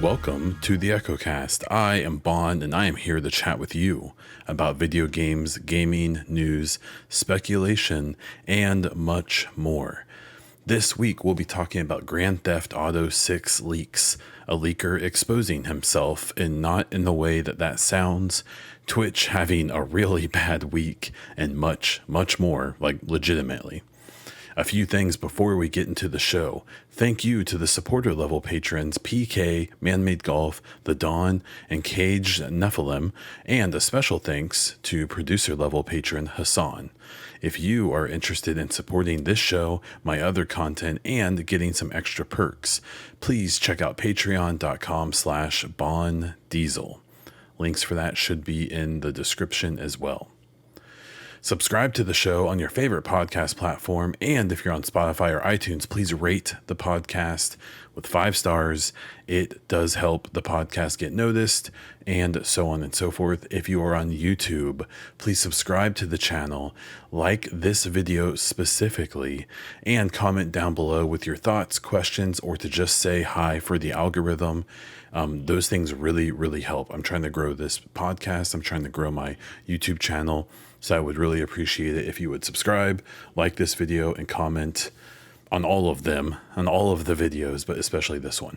Welcome to the EchoCast. I am Bond, and I am here to chat with you about video games, gaming, news, speculation, and much more. This week, we'll be talking about Grand Theft Auto 6 leaks, a leaker exposing himself, and not in the way that sounds, Twitch having a really bad week, and much, much more, like legitimately. A few things before we get into the show. Thank you to the supporter level patrons PK, Manmade Golf, The Dawn, and Caged Nephilim, and a special thanks to producer level patron Hassan. If you are interested in supporting this show, my other content, and getting some extra perks, please check out patreon.com/bondiesel. Links for that should be in the description as well. Subscribe to the show on your favorite podcast platform, and if you're on Spotify or iTunes, please rate the podcast with 5 stars. It does help the podcast get noticed, and so on and so forth. If you are on YouTube, please subscribe to the channel, like this video specifically, and comment down below with your thoughts, questions, or to just say hi for the algorithm. Those things really, really help. I'm trying to grow this podcast. I'm trying to grow my YouTube channel. So I would really appreciate it if you would subscribe, like this video, and comment on all of them, on all of the videos, but especially this one.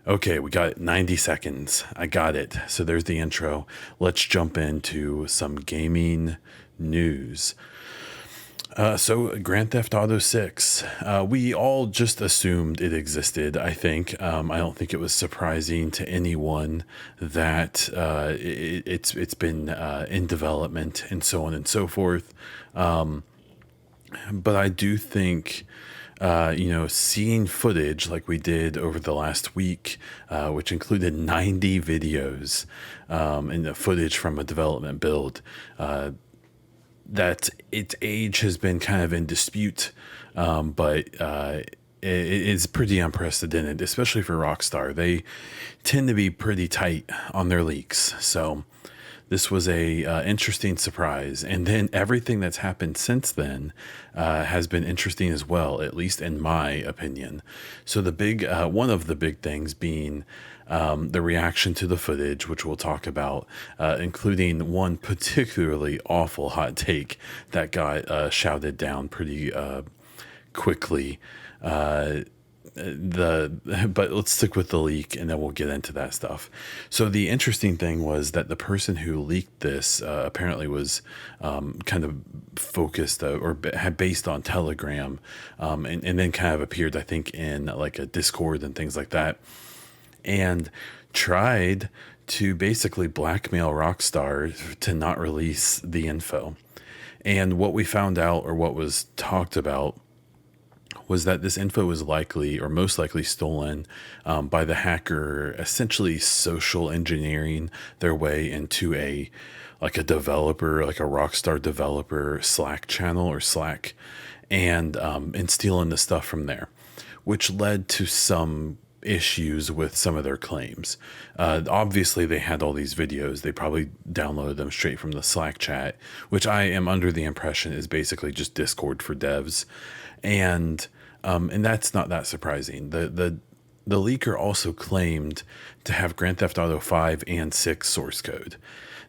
Okay, we got 90 seconds. I got it. So there's the intro. Let's jump into some gaming news. So Grand Theft Auto 6, we all just assumed it existed, I think. I don't think it was surprising to anyone that it's been in development and so on and so forth. But I do think, seeing footage like we did over the last week, which included 90 videos and the footage from a development build, that its age has been kind of in dispute, but it is pretty unprecedented, especially for Rockstar. They tend to be pretty tight on their leaks, so this was a interesting surprise. And then everything that's happened since then has been interesting as well, at least in my opinion. So the big one of the big things being the reaction to the footage, which we'll talk about, including one particularly awful hot take that got shouted down pretty quickly. But let's stick with the leak, and then we'll get into that stuff. So the interesting thing was that the person who leaked this apparently was kind of focused or had based on Telegram, and then kind of appeared, I think, in like a Discord and things like that, and tried to basically blackmail Rockstar to not release the info. And what we found out, or what was talked about, was that this info was likely, or most likely, stolen by the hacker, essentially social engineering their way into a developer, like a Rockstar developer Slack channel or Slack, and stealing the stuff from there, which led to some issues with some of their claims. Obviously, they had all these videos. They probably downloaded them straight from the Slack chat, which I am under the impression is basically just Discord for devs, and that's not that surprising. The leaker also claimed to have Grand Theft Auto 5 and 6 source code.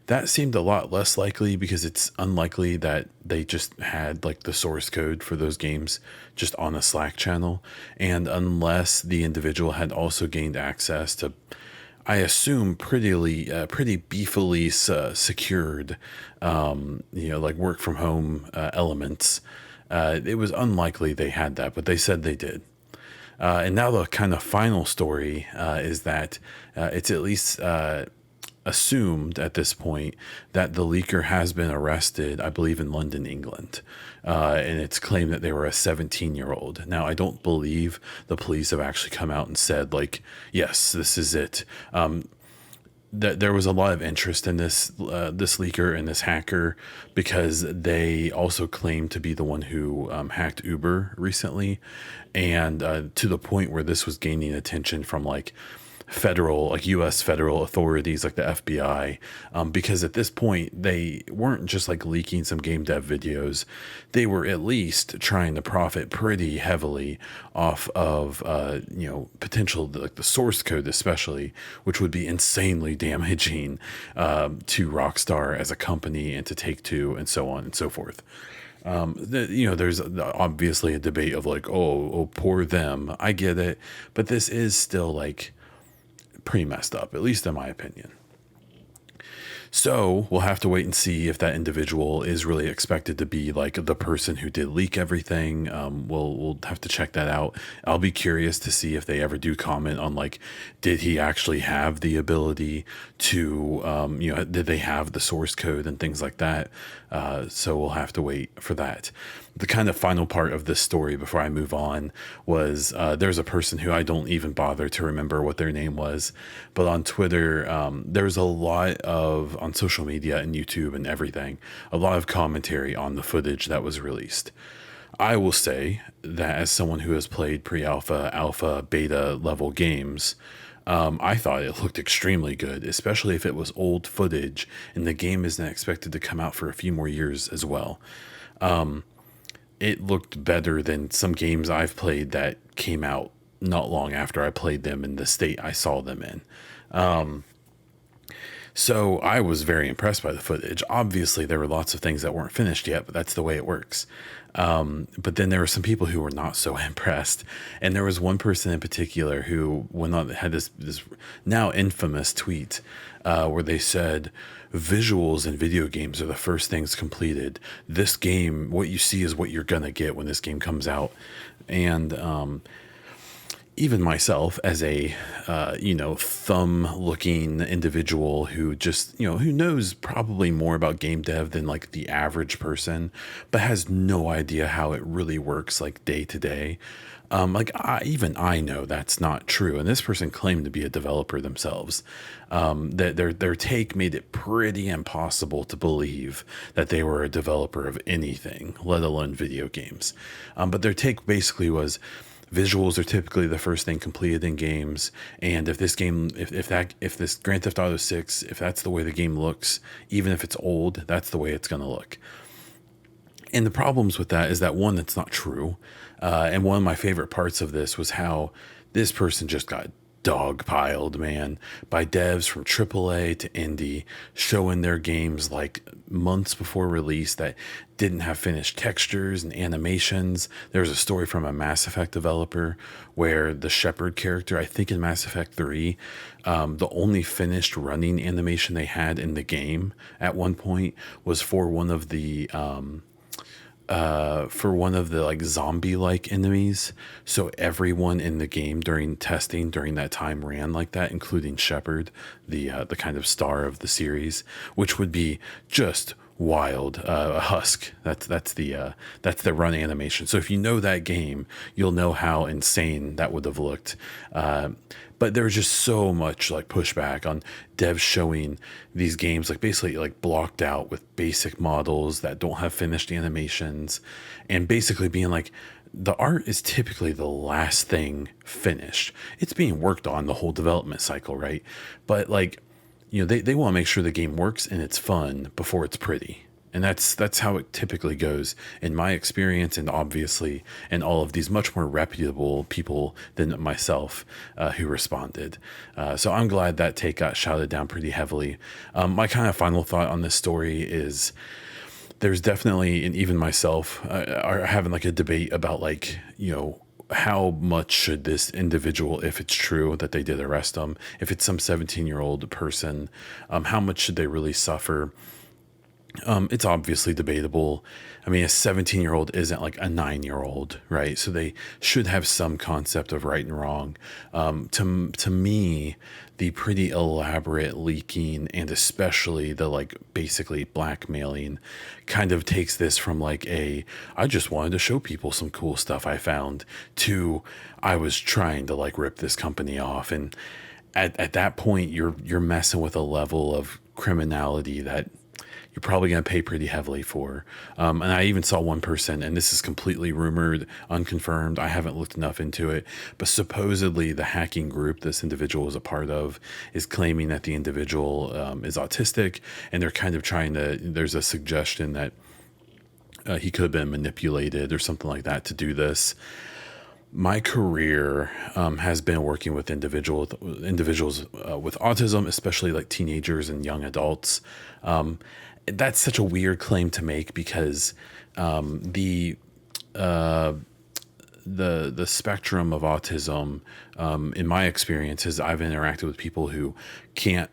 That seemed a lot less likely because it's unlikely that they just had like the source code for those games just on a Slack channel. And unless the individual had also gained access to, I assume, pretty beefily secured, like work from home elements, it was unlikely they had that, but they said they did. And now the kind of final story is that it's at least assumed at this point that the leaker has been arrested, I believe in London, England. And it's claimed that they were a 17-year-old. Now, I don't believe the police have actually come out and said, like, yes, this is it. There was a lot of interest in this leaker and this hacker because they also claimed to be the one who hacked Uber recently, and to the point where this was gaining attention from like federal, like U.S. federal authorities, like the FBI, because at this point they weren't just like leaking some game dev videos; they were at least trying to profit pretty heavily off of potential like the source code, especially, which would be insanely damaging to Rockstar as a company and to Take Two and so on and so forth. There's obviously a debate of like, oh, poor them. I get it, but this is still like pretty messed up, at least in my opinion. So we'll have to wait and see if that individual is really expected to be like the person who did leak everything. We'll have to check that out. I'll be curious to see if they ever do comment on like, did he actually have the ability to, did they have the source code and things like that. So we'll have to wait for that. The kind of final part of this story before I move on was there's a person who I don't even bother to remember what their name was, but on Twitter, there's a lot of, on social media and YouTube and everything, a lot of commentary on the footage that was released. I will say that as someone who has played pre-alpha, alpha, beta level games, I thought it looked extremely good, especially if it was old footage and the game isn't expected to come out for a few more years as well. It looked better than some games I've played that came out not long after I played them in the state I saw them in. So I was very impressed by the footage. Obviously, there were lots of things that weren't finished yet, but that's the way it works. But then there were some people who were not so impressed. And there was one person in particular who went on, had this now infamous tweet where they said, visuals in video games are the first things completed. This game, what you see is what you're going to get when this game comes out. And even myself as a, thumb looking individual who just, who knows probably more about game dev than like the average person, but has no idea how it really works like day to day. I know that's not true. And this person claimed to be a developer themselves. That their take made it pretty impossible to believe that they were a developer of anything, let alone video games. But their take basically was, visuals are typically the first thing completed in games, and if this game, if this Grand Theft Auto 6, if that's the way the game looks, even if it's old, that's the way it's going to look. And the problems with that is that, one, that's not true. And one of my favorite parts of this was how this person just got dogpiled, man, by devs from AAA to indie, showing their games like months before release that didn't have finished textures and animations. There's a story from a Mass Effect developer where the Shepard character, I think in Mass Effect 3, the only finished running animation they had in the game at one point was for one of the like zombie like enemies. So everyone in the game during testing during that time ran like that, including Shepard, the kind of star of the series, which would be just wild. A husk, that's the run animation. So if you know that game, you'll know how insane that would have looked. But there was just so much like pushback on devs showing these games like basically like blocked out with basic models that don't have finished animations, and basically being like, the art is typically the last thing finished. It's being worked on the whole development cycle, right? But like, they want to make sure the game works and it's fun before it's pretty. And that's how it typically goes in my experience, and obviously in all of these much more reputable people than myself who responded. So I'm glad that take got shouted down pretty heavily. My kind of final thought on this story is, there's definitely, and even myself are having like a debate about like, how much should this individual, if it's true that they did arrest them, if it's some 17-year-old person, how much should they really suffer? It's obviously debatable. I mean, a 17-year-old isn't like a 9-year-old, right? So they should have some concept of right and wrong. To me, the pretty elaborate leaking, and especially the like basically blackmailing, kind of takes this from like I just wanted to show people some cool stuff I found, to I was trying to like rip this company off. And at that point, you're messing with a level of criminality that you're probably going to pay pretty heavily for. And I even saw one person, and this is completely rumored, unconfirmed. I haven't looked enough into it, but supposedly the hacking group this individual is a part of is claiming that the individual is autistic, and they're kind of trying to. There's a suggestion that he could have been manipulated or something like that to do this. My career has been working with individuals with autism, especially like teenagers and young adults. That's such a weird claim to make because the spectrum of autism, in my experiences, I've interacted with people who can't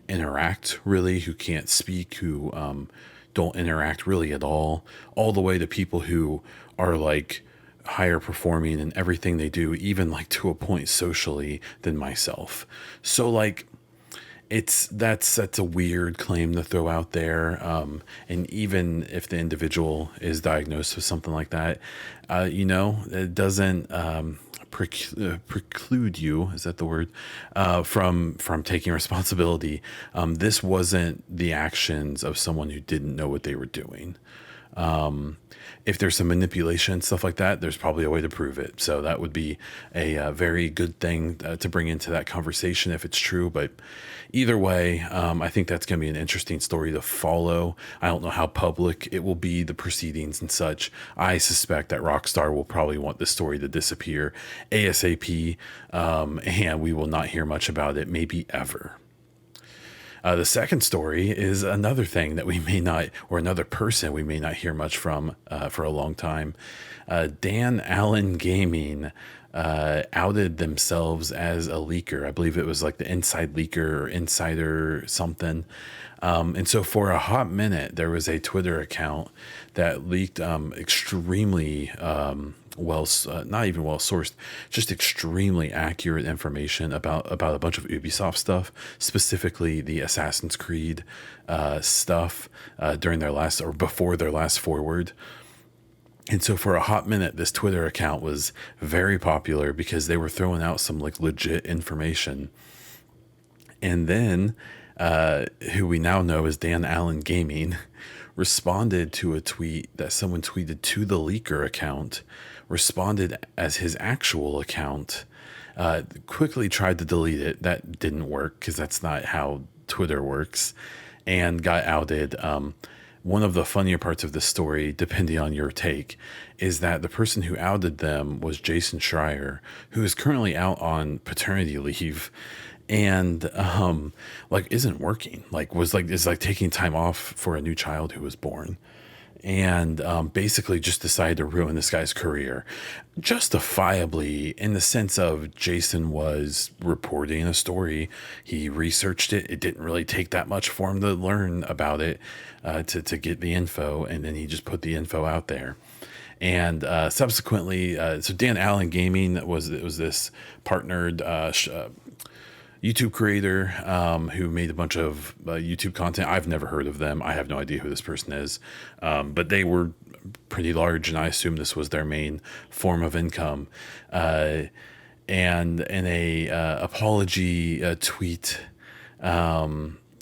interact really, who can't speak, who don't interact really at all the way to people who are like higher performing in everything they do, even like to a point socially than myself. So like that's a weird claim to throw out there. And even if the individual is diagnosed with something like that, it doesn't preclude you, is that the word, from taking responsibility. This wasn't the actions of someone who didn't know what they were doing. If there's some manipulation, stuff like that, there's probably a way to prove it. So that would be a very good thing to bring into that conversation if it's true. But either way, I think that's going to be an interesting story to follow. I don't know how public it will be, the proceedings and such. I suspect that Rockstar will probably want this story to disappear ASAP, and we will not hear much about it, maybe ever. The second story is another thing that we may not, or another person we may not hear much from for a long time. Dan Allen Gaming outed themselves as a leaker. I believe it was like the Inside Leaker or Insider something. And so for a hot minute, there was a Twitter account that leaked extremely not even well sourced, just extremely accurate information about a bunch of Ubisoft stuff, specifically the Assassin's Creed stuff during their last or before their last forward. And so for a hot minute, this Twitter account was very popular because they were throwing out some like legit information. And then who we now know as Dan Allen Gaming responded to a tweet that someone tweeted to the leaker account, responded as his actual account, quickly tried to delete it. That didn't work because that's not how Twitter works, and got outed. One of the funnier parts of this story, depending on your take, is that the person who outed them was Jason Schreier, who is currently out on paternity leave and isn't working, is taking time off for a new child who was born, and basically just decided to ruin this guy's career, justifiably, in the sense of Jason was reporting a story. He researched it. It didn't really take that much for him to learn about it, to get the info, and then he just put the info out there. And subsequently, so Dan Allen Gaming was this partnered YouTube creator who made a bunch of YouTube content. I've never heard of them. I have no idea who this person is, but they were pretty large, and I assume this was their main form of income. And in a apology tweet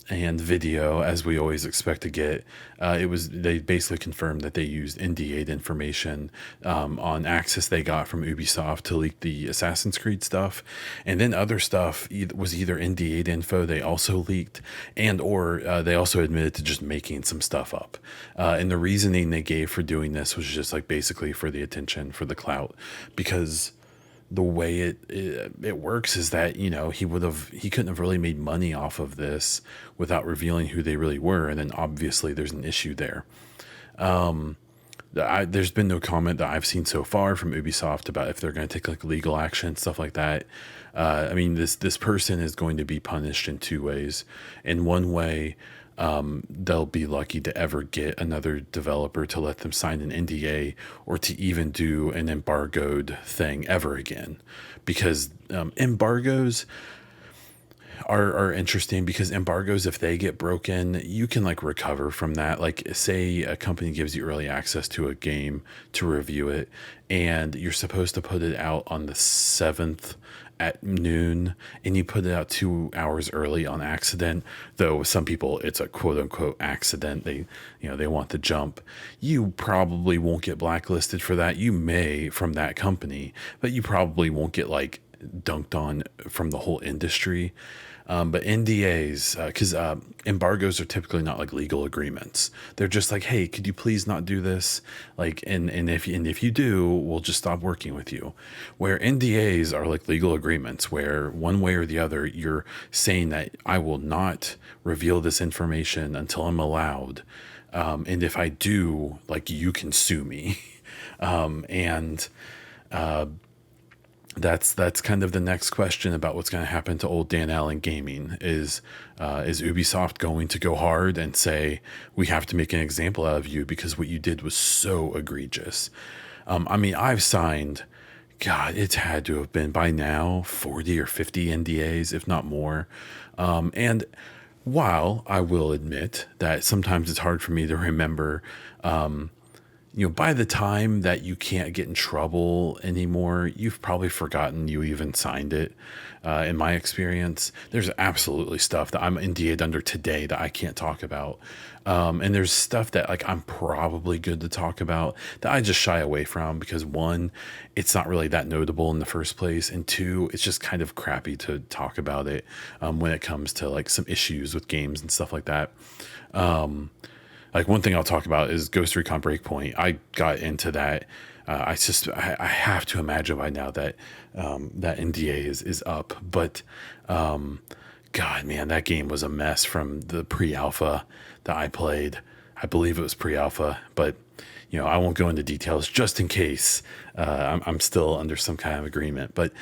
and video, as we always expect to get, they basically confirmed that they used NDA'd information on access they got from Ubisoft to leak the Assassin's Creed stuff, and then other stuff was either NDA'd info they also leaked, and or they also admitted to just making some stuff up. And the reasoning they gave for doing this was just like basically for the attention, for the clout, because the way it works is that, he couldn't have really made money off of this without revealing who they really were. And then obviously there's an issue there. There's been no comment that I've seen so far from Ubisoft about if they're going to take like legal action, stuff like that. This person is going to be punished in two ways. In one way, they'll be lucky to ever get another developer to let them sign an NDA or to even do an embargoed thing ever again, because embargoes are interesting because embargoes, if they get broken, you can like recover from that. Like, say a company gives you early access to a game to review it, and you're supposed to put it out on the 7th at noon, and you put it out 2 hours early on accident. Though with some people it's a quote unquote accident, they want the jump. You probably won't get blacklisted for that. You may from that company, but you probably won't get like dunked on from the whole industry. But NDAs, because embargoes are typically not like legal agreements. They're just like, hey, could you please not do this? Like, and if you do, we'll just stop working with you. Where NDAs are like legal agreements, where one way or the other, you're saying that I will not reveal this information until I'm allowed. And if I do, like, you can sue me. And that's kind of the next question about what's going to happen to old Dan Allen Gaming. Is Ubisoft going to go hard and say, we have to make an example out of you because what you did was so egregious? I mean, I've signed, God, it's had to have been by now 40 or 50 NDAs, if not more. And while I will admit that sometimes it's hard for me to remember, by the time that you can't get in trouble anymore, you've probably forgotten you even signed it. In my experience, there's absolutely stuff that I'm NDA'd under today that I can't talk about. And there's stuff that like I'm probably good to talk about that I just shy away from because one, it's not really that notable in the first place. And two, it's just kind of crappy to talk about it when it comes to like some issues with games and stuff like that. Like one thing I'll talk about is Ghost Recon Breakpoint. I got into that. I have to imagine by now that that NDA is up. But God, man, that game was a mess from the pre-alpha that I played. I believe it was pre-alpha, but I won't go into details just in case I'm still under some kind of agreement. But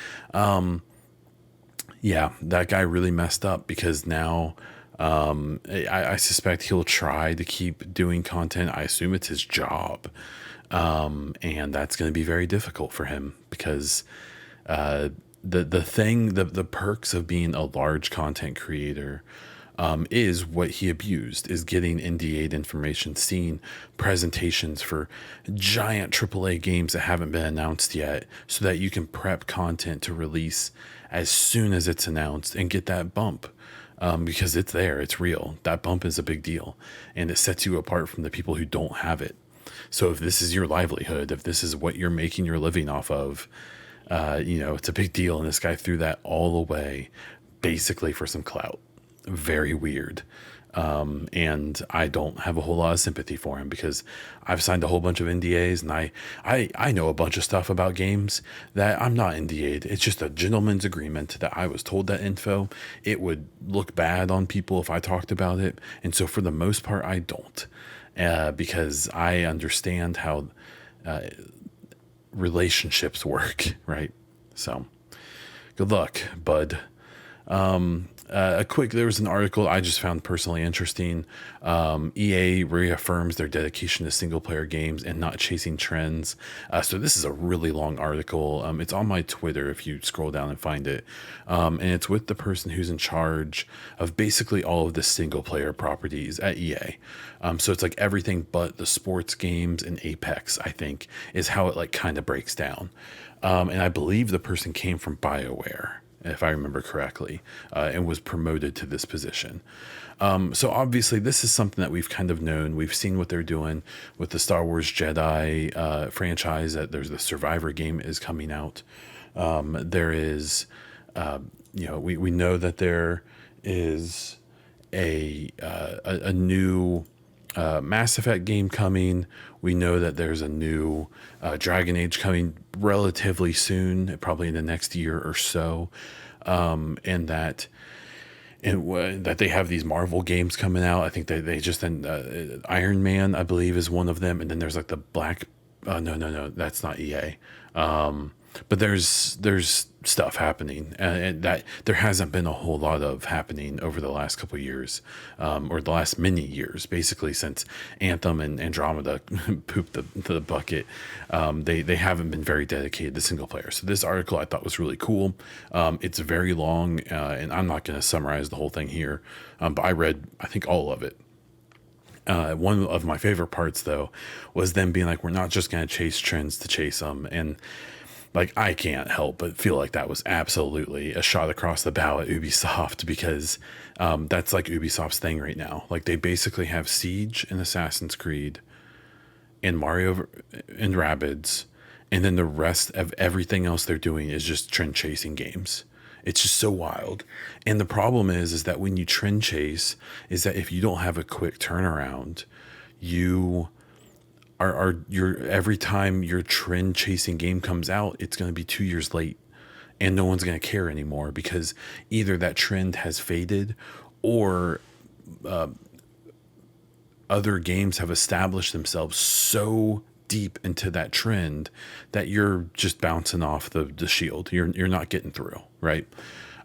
yeah, that guy really messed up because now. I suspect he'll try to keep doing content. I assume it's his job. And that's going to be very difficult for him because the perks of being a large content creator is what he abused, is getting NDA'd information, seeing presentations for giant AAA games that haven't been announced yet so that you can prep content to release as soon as it's announced and get that bump. Because it's there, it's real. That bump is a big deal, and it sets you apart from the people who don't have it. So if this is your livelihood, if this is what you're making your living off of, it's a big deal. And this guy threw that all away, basically for some clout. Very weird. And I don't have a whole lot of sympathy for him because I've signed a whole bunch of NDAs and I know a bunch of stuff about games that I'm not NDA'd. It's just a gentleman's agreement that I was told that info. It would look bad on people if I talked about it. And so for the most part, I don't, because I understand how, relationships work. Right. So good luck, bud. There was an article I just found personally interesting. EA reaffirms their dedication to single player games and not chasing trends. So this is a really long article. It's on my Twitter if you scroll down and find it. And it's with the person who's in charge of basically all of the single player properties at EA. So it's like everything but the sports games and Apex, I think, is how it like kind of breaks down. And I believe the person came from BioWare, if I remember correctly, and was promoted to this position. So obviously this is something that we've kind of known. We've seen what they're doing with the Star Wars Jedi franchise. That there's the Survivor game is coming out. There is, we know that there is a new Mass Effect game coming. We know that there's a new Dragon Age coming relatively soon, probably in the next year or so, and that they have these Marvel games coming out. I think they just Iron Man, I believe, is one of them, and then there's like the Black. No, that's not EA. But there's stuff happening, and that there hasn't been a whole lot of happening over the last couple of years, or the last many years, basically since Anthem and Andromeda pooped the bucket. They haven't been very dedicated to single player. So this article I thought was really cool. It's very long, and I'm not going to summarize the whole thing here, but I read I think all of it. One of my favorite parts, though, was them being like, we're not just going to chase trends to chase them. And like, I can't help but feel like that was absolutely a shot across the bow at Ubisoft, because that's like Ubisoft's thing right now. Like, they basically have Siege and Assassin's Creed and Mario and Rabbids, and then the rest of everything else they're doing is just trend chasing games. It's just so wild. And the problem is that when you trend chase, is that if you don't have a quick turnaround, you are you're every time your trend chasing game comes out, it's going to be 2 years late, and no one's going to care anymore, because either that trend has faded, or other games have established themselves so deep into that trend that you're just bouncing off the shield. You're not getting through, right?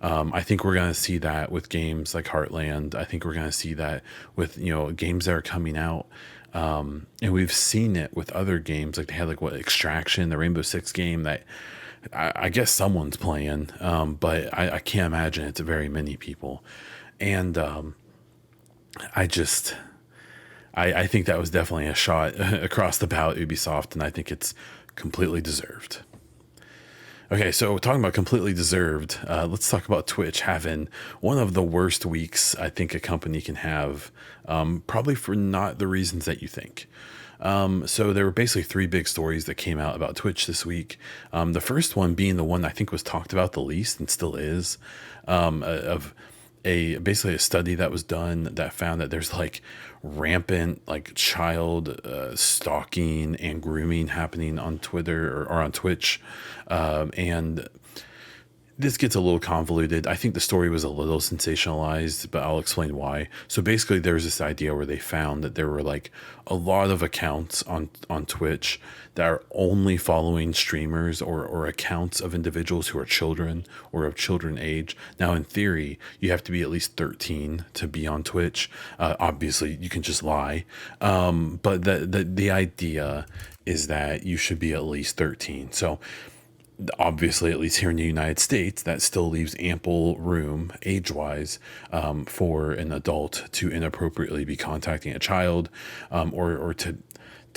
I think we're going to see that with games like Heartland. I think we're going to see that with, games that are coming out. And we've seen it with other games. Like, they had Extraction, the Rainbow Six game that I guess someone's playing, but I can't imagine it's very many people. And I think that was definitely a shot across the bow at Ubisoft, and I think it's completely deserved. Okay, so talking about completely deserved, let's talk about Twitch having one of the worst weeks I think a company can have, probably for not the reasons that you think. So there were basically three big stories that came out about Twitch this week. The first one being the one I think was talked about the least and still is, of basically a study that was done that found that there's rampant child stalking and grooming happening on Twitter or on Twitch, and this gets a little convoluted. I think the story was a little sensationalized, but I'll explain why. So basically, there's this idea where they found that there were a lot of accounts on Twitch that are only following streamers or accounts of individuals who are children or of children age. Now, in theory, you have to be at least 13 to be on Twitch. Obviously, you can just lie. But the idea is that you should be at least 13. So obviously, at least here in the United States, that still leaves ample room age-wise, for an adult to inappropriately be contacting a child, or to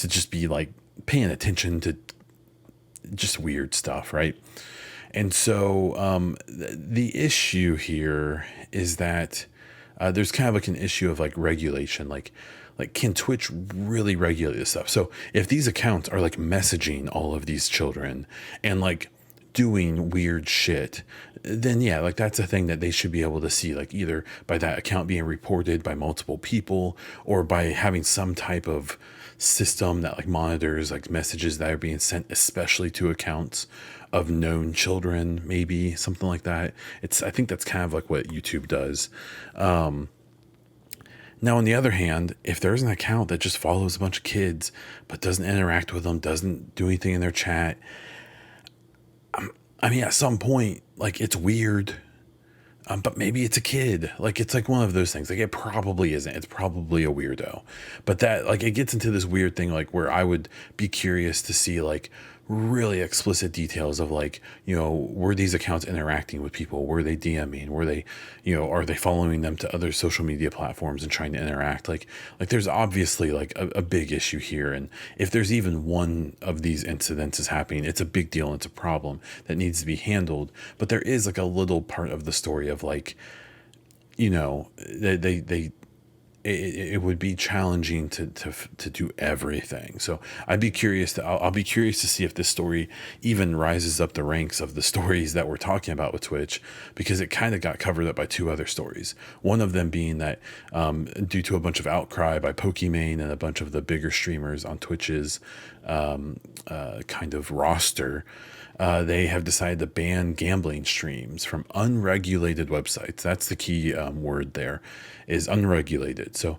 just be paying attention to just weird stuff, right? And so the issue here is that there's kind of an issue of regulation, can Twitch really regulate this stuff? So if these accounts are messaging all of these children and doing weird shit, then yeah, that's a thing that they should be able to see, either by that account being reported by multiple people, or by having some type of system that monitors messages that are being sent, especially to accounts of known children, maybe something like that. I think that's kind of what YouTube does. Now, on the other hand, if there's an account that just follows a bunch of kids but doesn't interact with them, doesn't do anything in their chat, I mean, at some point, it's weird, but maybe it's a kid. It's one of those things. It probably isn't. It's probably a weirdo. But that, it gets into this weird thing, where I would be curious to see, really explicit details of were these accounts interacting with people? Were they DMing? Were they, are they following them to other social media platforms and trying to interact? There's obviously a big issue here. And if there's even one of these incidences happening, it's a big deal and it's a problem that needs to be handled. But there is a little part of the story of it would be challenging to do everything. So I'll be curious to see if this story even rises up the ranks of the stories that we're talking about with Twitch, because it kind of got covered up by two other stories. One of them being that due to a bunch of outcry by Pokimane and a bunch of the bigger streamers on Twitch's kind of roster, they have decided to ban gambling streams from unregulated websites. That's the key word there, is unregulated. So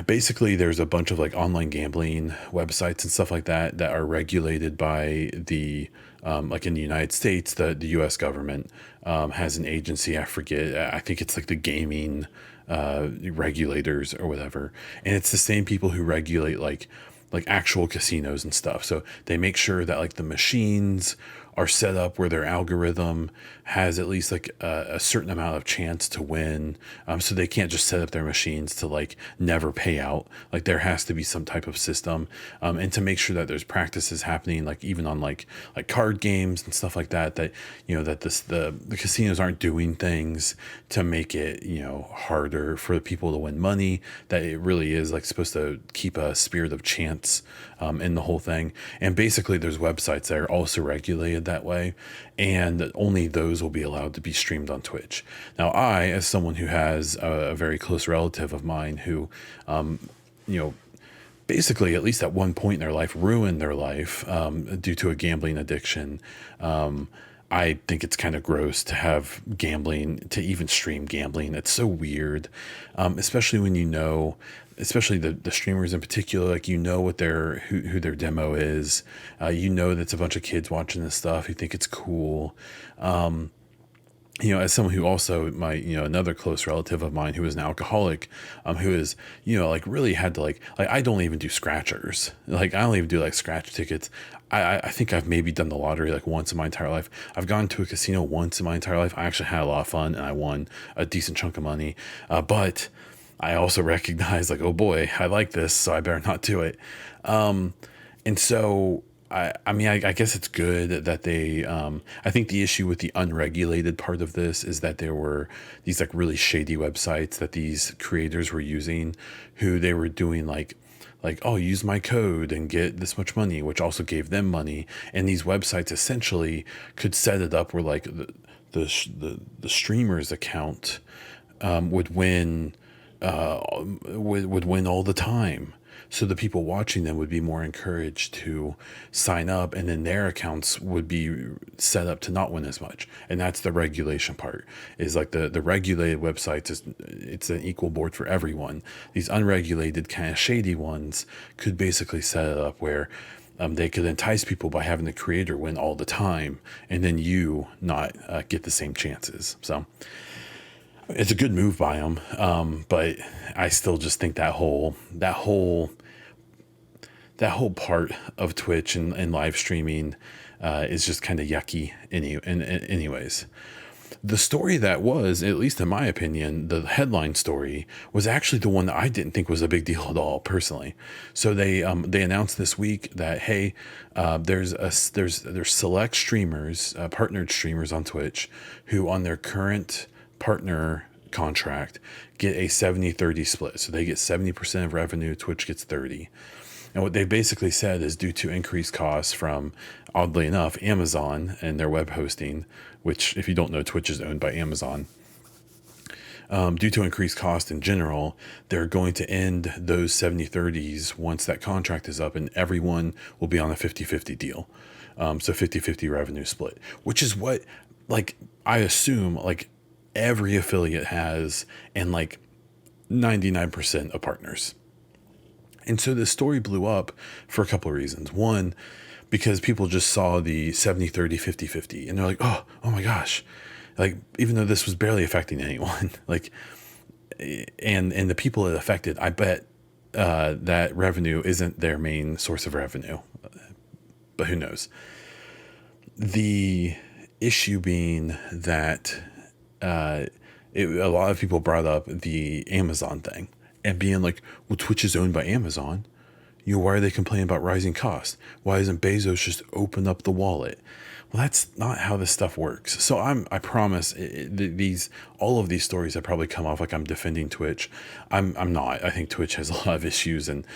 Basically, there's a bunch of like online gambling websites and stuff like that that are regulated by the like in the United States, the U.S. government has an agency. I forget. I think it's like the gaming regulators or whatever, and it's the same people who regulate like actual casinos and stuff. So they make sure that like the machines are set up where their algorithm has at least like a certain amount of chance to win. So they can't just set up their machines to like never pay out. Like there has to be some type of system, and to make sure that there's practices happening, like even on like card games and stuff like that. That that the casinos aren't doing things to make it harder for the people to win money. That it really is like supposed to keep a spirit of chance in the whole thing. And basically, there's websites that are also regulated that way, and only those will be allowed to be streamed on Twitch. Now, I, as someone who has a very close relative of mine who, you know, basically, at least at one point in their life, ruined their life due to a gambling addiction. I think it's kind of gross to have gambling, to even stream gambling. It's so weird, especially when especially the streamers in particular, like what who their demo is. That's a bunch of kids watching this stuff who think it's cool. As someone who also another close relative of mine who is an alcoholic, who is, like really had to like I don't even do scratchers. Like I don't even do like scratch tickets. I think I've maybe done the lottery like once in my entire life. I've gone to a casino once in my entire life. I actually had a lot of fun and I won a decent chunk of money. But I also recognize like, oh boy, I like this, so I better not do it. And so I guess it's good that they, I think the issue with the unregulated part of this is that there were these like really shady websites that these creators were using, who they were doing like, oh, use my code and get this much money, which also gave them money. And these websites essentially could set it up where like the streamer's account would win would win all the time. So the people watching them would be more encouraged to sign up, and then their accounts would be set up to not win as much. And that's the regulation part, is like the regulated websites, it's an equal board for everyone. These unregulated kind of shady ones could basically set it up where they could entice people by having the creator win all the time, and then you not get the same chances. So it's a good move by them, but I still just think that whole part of Twitch and live streaming is just kind of yucky. Anyways, the story that was, at least in my opinion, the headline story was actually the one that I didn't think was a big deal at all, personally. So they announced this week that hey, there's select streamers, partnered streamers on Twitch, who on their current partner contract get a 70-30 split. So they get 70% of revenue, Twitch gets 30. And what they basically said is, due to increased costs from, oddly enough, Amazon and their web hosting, which, if you don't know, Twitch is owned by Amazon. Due to increased cost in general, they're going to end those 70-30s once that contract is up, and everyone will be on a 50-50 deal. So 50-50 revenue split, which is what, like, I assume, like, every affiliate has, and like 99% of partners. And so this story blew up for a couple of reasons. One, because people just saw the 70-30, 50-50, and they're like, oh my gosh. Like, even though this was barely affecting anyone, like, and the people it affected, I bet that revenue isn't their main source of revenue, but who knows? The issue being that a lot of people brought up the Amazon thing and being like, well, Twitch is owned by Amazon. Why are they complaining about rising costs? Why doesn't Bezos just open up the wallet? Well, that's not how this stuff works. So I promise all of these stories that probably come off like I'm defending Twitch. I'm not. I think Twitch has a lot of issues, and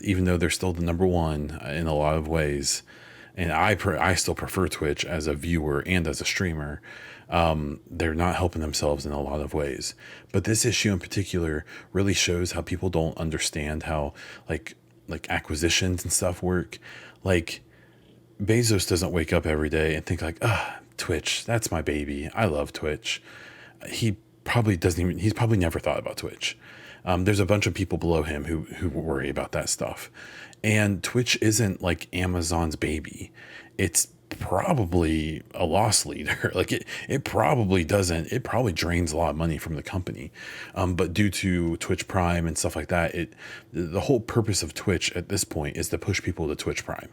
even though they're still the number one in a lot of ways, and I still prefer Twitch as a viewer and as a streamer. They're not helping themselves in a lot of ways. But this issue in particular really shows how people don't understand how like acquisitions and stuff work. Like, Bezos doesn't wake up every day and think like, Twitch, that's my baby. I love Twitch. He's probably never thought about Twitch. There's a bunch of people below him who worry about that stuff. And Twitch isn't like Amazon's baby. It's probably a loss leader. Like it probably doesn't, it probably drains a lot of money from the company. But due to Twitch Prime and stuff like that, the whole purpose of Twitch at this point is to push people to Twitch Prime.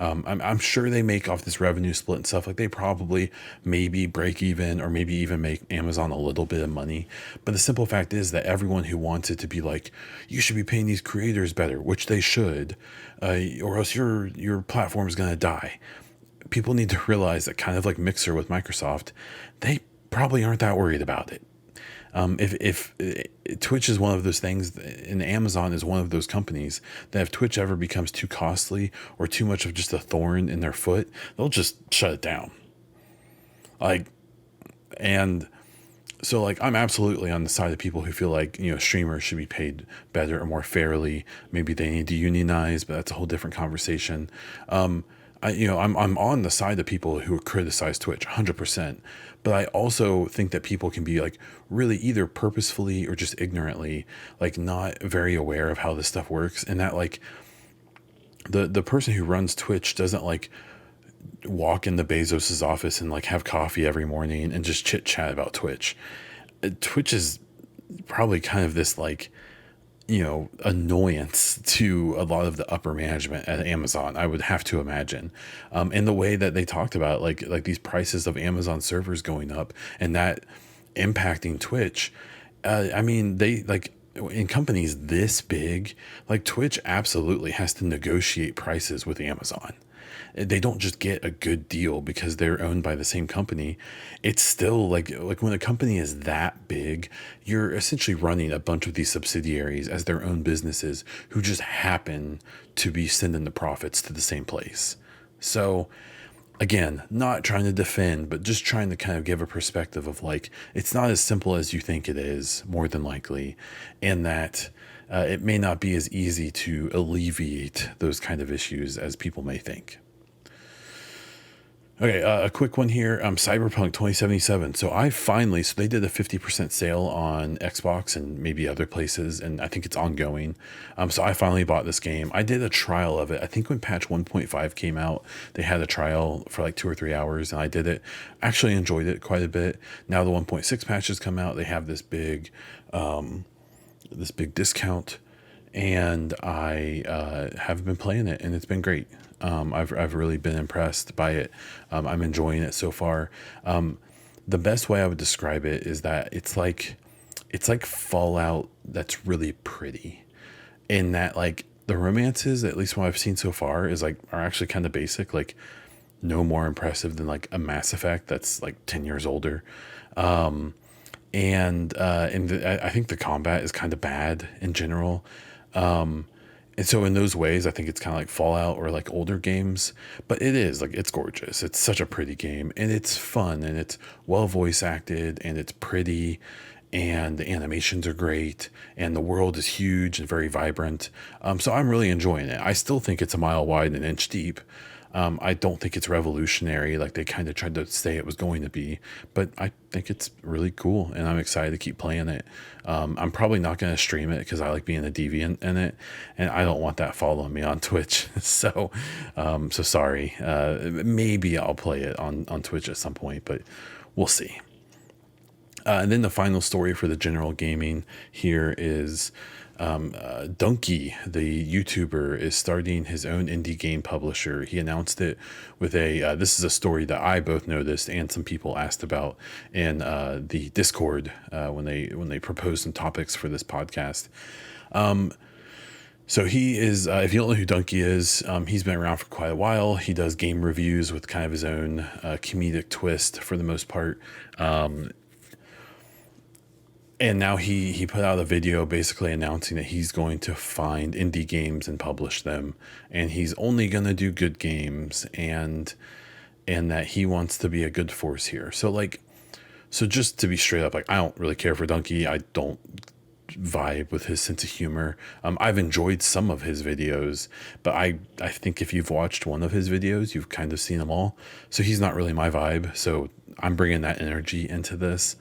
I'm sure they make off this revenue split and stuff. Like they probably maybe break even or maybe even make Amazon a little bit of money. But the simple fact is that everyone who wants it to be like, you should be paying these creators better, which they should, or else your platform is going to die. People need to realize that, kind of like Mixer with Microsoft, they probably aren't that worried about it. If Twitch is one of those things, and Amazon is one of those companies that if Twitch ever becomes too costly or too much of just a thorn in their foot, they'll just shut it down. Like, and so like I'm absolutely on the side of people who feel like, you know, streamers should be paid better or more fairly. Maybe they need to unionize, but that's a whole different conversation. I'm on the side of people who criticize Twitch 100%, but I also think that people can be like really either purposefully or just ignorantly like not very aware of how this stuff works, and that like the person who runs Twitch doesn't like walk into Bezos's office and like have coffee every morning and just chit chat about Twitch. Twitch is probably kind of this like, you know, annoyance to a lot of the upper management at Amazon, I would have to imagine. And the way that they talked about like these prices of Amazon servers going up and that impacting Twitch. I mean, they like in companies this big, like Twitch absolutely has to negotiate prices with Amazon. They don't just get a good deal because they're owned by the same company. It's still like when a company is that big, you're essentially running a bunch of these subsidiaries as their own businesses who just happen to be sending the profits to the same place. So again, not trying to defend, but just trying to kind of give a perspective of like, it's not as simple as you think it is, more than likely, and that it may not be as easy to alleviate those kind of issues as people may think. Okay, a quick one here. Cyberpunk 2077. So they did a 50% sale on Xbox and maybe other places, and I think it's ongoing. So I finally bought this game. I did a trial of it. I think when patch 1.5 came out, they had a trial for like 2 or 3 hours, and I did it. Actually enjoyed it quite a bit. Now the 1.6 patch has come out. They have this big discount, and I have been playing it, and it's been great. I've really been impressed by it. I'm enjoying it so far. The best way I would describe it is that it's like Fallout that's really pretty, in that like the romances, at least what I've seen so far, are actually kind of basic, like no more impressive than like a Mass Effect that's like 10 years older. I think the combat is kind of bad in general. And so in those ways, I think it's kind of like Fallout or like older games, but it is like, it's gorgeous. It's such a pretty game, and it's fun, and it's well voice acted, and it's pretty, and the animations are great, and the world is huge and very vibrant. So I'm really enjoying it. I still think it's a mile wide and an inch deep. I don't think it's revolutionary like they kind of tried to say it was going to be, but I think it's really cool, and I'm excited to keep playing it. I'm probably not going to stream it because I like being a deviant in it, and I don't want that following me on Twitch. So sorry. Maybe I'll play it on Twitch at some point, but we'll see. And then the final story for the general gaming here is Donkey, the YouTuber, is starting his own indie game publisher. He announced it with this is a story that I both noticed and some people asked about in the Discord when they proposed some topics for this podcast. So he is, if you don't know who Donkey is, he's been around for quite a while. He does game reviews with kind of his own comedic twist for the most part. And now he put out a video basically announcing that he's going to find indie games and publish them, and he's only going to do good games, and that he wants to be a good force here. So just to be straight up, like, I don't really care for Donkey. I don't vibe with his sense of humor. I've enjoyed some of his videos, but I think if you've watched one of his videos, you've kind of seen them all. So he's not really my vibe. So I'm bringing that energy into this.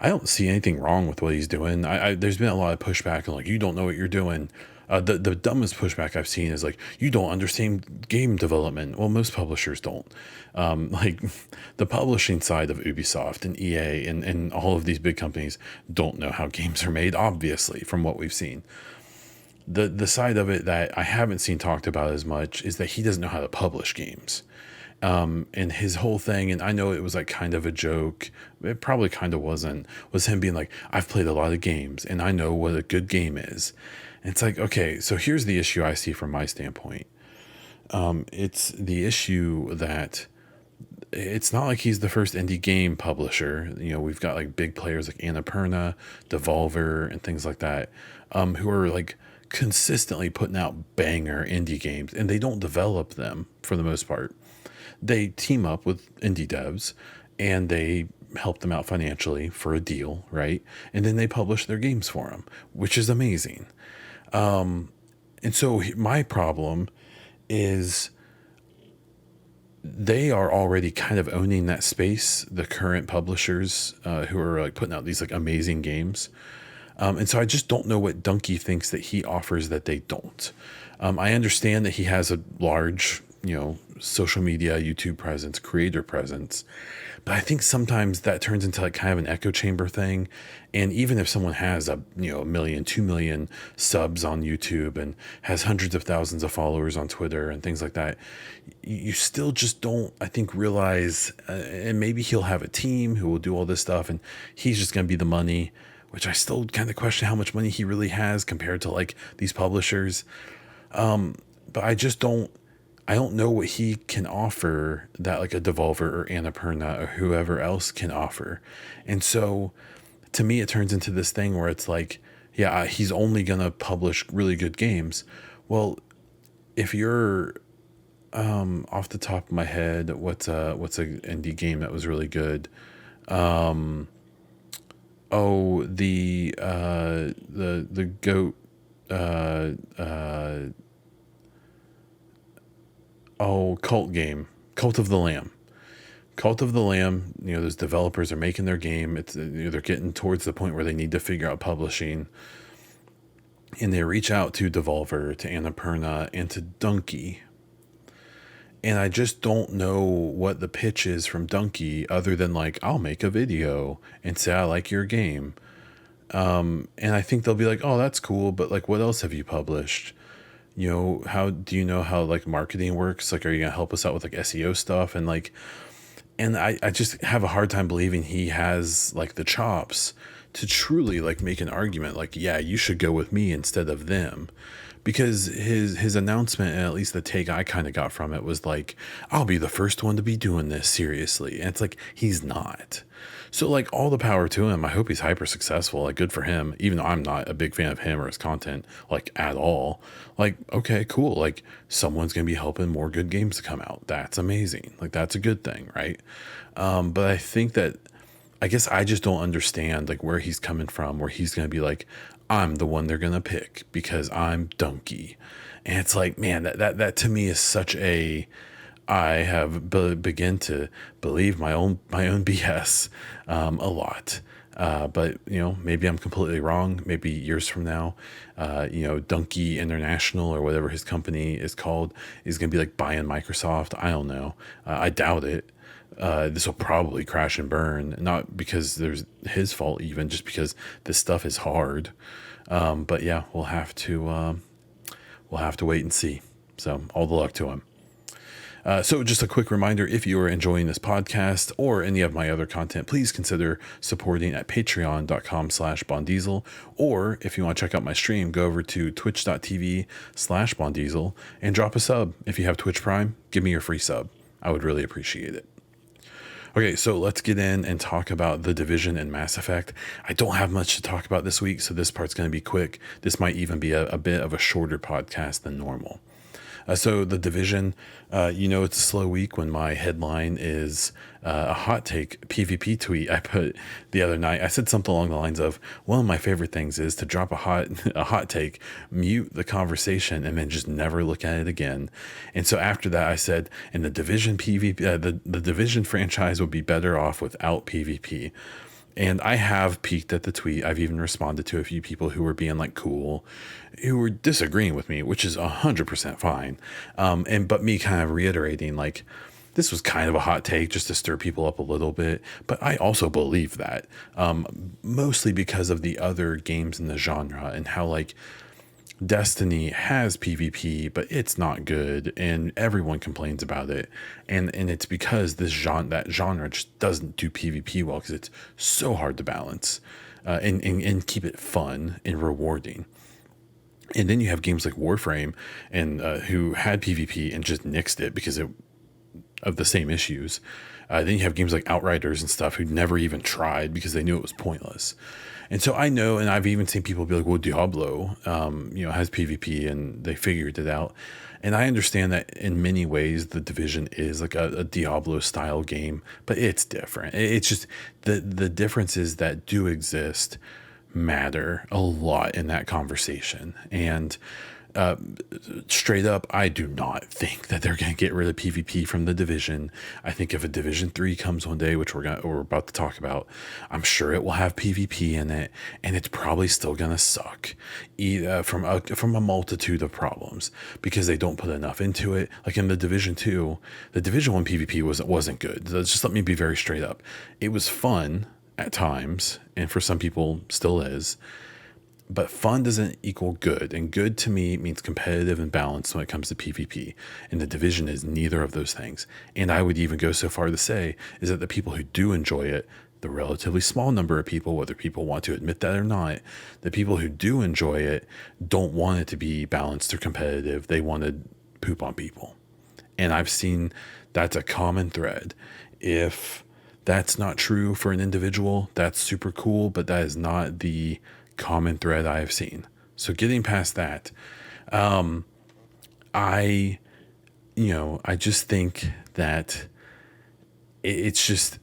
I don't see anything wrong with what he's doing. There's been a lot of pushback and like, you don't know what you're doing. The dumbest pushback I've seen is like, you don't understand game development. Well, most publishers don't. Like the publishing side of Ubisoft and EA and all of these big companies don't know how games are made, obviously, from what we've seen. The side of it that I haven't seen talked about as much is that he doesn't know how to publish games. And his whole thing, and I know it was like kind of a joke, it probably kind of wasn't, was him being like, I've played a lot of games and I know what a good game is. And it's like, okay, so here's the issue I see from my standpoint. It's the issue that it's not like he's the first indie game publisher. You know, we've got like big players like Annapurna, Devolver, and things like that, who are like consistently putting out banger indie games, and they don't develop them for the most part. They team up with indie devs and they help them out financially for a deal, right? And then they publish their games for them, which is amazing. And so my problem is they are already kind of owning that space, the current publishers who are like putting out these like amazing games. And so I just don't know what Dunkey thinks that he offers that they don't. I understand that he has a large, you know, social media, YouTube presence, creator presence, but I think sometimes that turns into like kind of an echo chamber thing. And even if someone has a, you know, 1 million, 2 million subs on YouTube and has hundreds of thousands of followers on Twitter and things like that, you still just don't, I think, realize, and maybe he'll have a team who will do all this stuff and he's just going to be the money, which I still kind of question how much money he really has compared to like these publishers. But I don't know what he can offer that like a Devolver or Annapurna or whoever else can offer. And so to me, it turns into this thing where it's like, yeah, he's only going to publish really good games. Well, if you're, off the top of my head, what's a indie game that was really good? Oh, the goat, uh, uh, cult game, Cult of the Lamb. Cult of the Lamb, you know, those developers are making their game. It's, you know, they're getting towards the point where they need to figure out publishing. And they reach out to Devolver, to Annapurna, and to Dunkey. And I just don't know what the pitch is from Dunkey other than like, I'll make a video and say I like your game. And I think they'll be like, oh, that's cool, but like, what else have you published? You know, how do you know how like marketing works? Like, are you gonna help us out with like SEO stuff? And like, and I just have a hard time believing he has like the chops to truly like make an argument like, yeah, you should go with me instead of them. Because his announcement, and at least the take I kind of got from it, was like, I'll be the first one to be doing this seriously. And it's like, he's not. So like, all the power to him. I hope he's hyper successful. Like, good for him, even though I'm not a big fan of him or his content like at all. Like, okay, cool. Like, someone's gonna be helping more good games to come out. That's amazing. Like, that's a good thing, right? But I think that, I guess I just don't understand like where he's coming from, where he's going to be like, I'm the one they're going to pick because I'm Dunkey. And it's like, man, that to me is such a, I have begin to believe my own BS a lot. But you know, maybe I'm completely wrong. Maybe years from now, you know, Dunkey International or whatever his company is called is going to be like buying Microsoft. I don't know. I doubt it. This will probably crash and burn, not because there's his fault, even just because this stuff is hard. But yeah, we'll have to wait and see. So all the luck to him. So just a quick reminder, if you are enjoying this podcast or any of my other content, please consider supporting at patreon.com/bondiesel. Or if you want to check out my stream, go over to twitch.tv/bondiesel and drop a sub. If you have Twitch Prime, give me your free sub. I would really appreciate it. Okay, so let's get in and talk about The Division and Mass Effect. I don't have much to talk about this week, so this part's going to be quick. This might even be a bit of a shorter podcast than normal. So The Division, you know, it's a slow week when my headline is a hot take PvP tweet I put the other night. I said something along the lines of, one of my favorite things is to drop a hot take, mute the conversation, and then just never look at it again. And so after that, I said, and the Division PvP, the Division franchise would be better off without PvP. And I have peeked at the tweet. I've even responded to a few people who were being like cool, who were disagreeing with me, which is 100% fine. But me kind of reiterating like this was kind of a hot take just to stir people up a little bit. But I also believe that, mostly because of the other games in the genre and how like Destiny has PvP, but it's not good, and everyone complains about it. And it's because that genre just doesn't do PvP well because it's so hard to balance, and keep it fun and rewarding. And then you have games like Warframe, and who had PvP and just nixed it because of the same issues. Then you have games like Outriders and stuff who never even tried because they knew it was pointless. And so I know, and I've even seen people be like, well, Diablo, has PvP and they figured it out. And I understand that in many ways, the Division is like a Diablo style game, but it's different. It's just the differences that do exist matter a lot in that conversation. And straight up, I do not think that they're going to get rid of PvP from the Division. I think if a Division 3 comes one day, which we're about to talk about, I'm sure it will have PvP in it, and it's probably still going to suck, from a multitude of problems because they don't put enough into it. Like in the Division 2, the Division 1 PvP wasn't good. Just let me be very straight up. It was fun at times, and for some people still is. But fun doesn't equal good, and good to me means competitive and balanced when it comes to PvP. And the Division is neither of those things. And I would even go so far to say is that the people who do enjoy it, the relatively small number of people, whether people want to admit that or not, the people who do enjoy it don't want it to be balanced or competitive. They want to poop on people. And I've seen that's a common thread. If that's not true for an individual, that's super cool, but that is not the common thread I have seen. So getting past that, I just think that it's just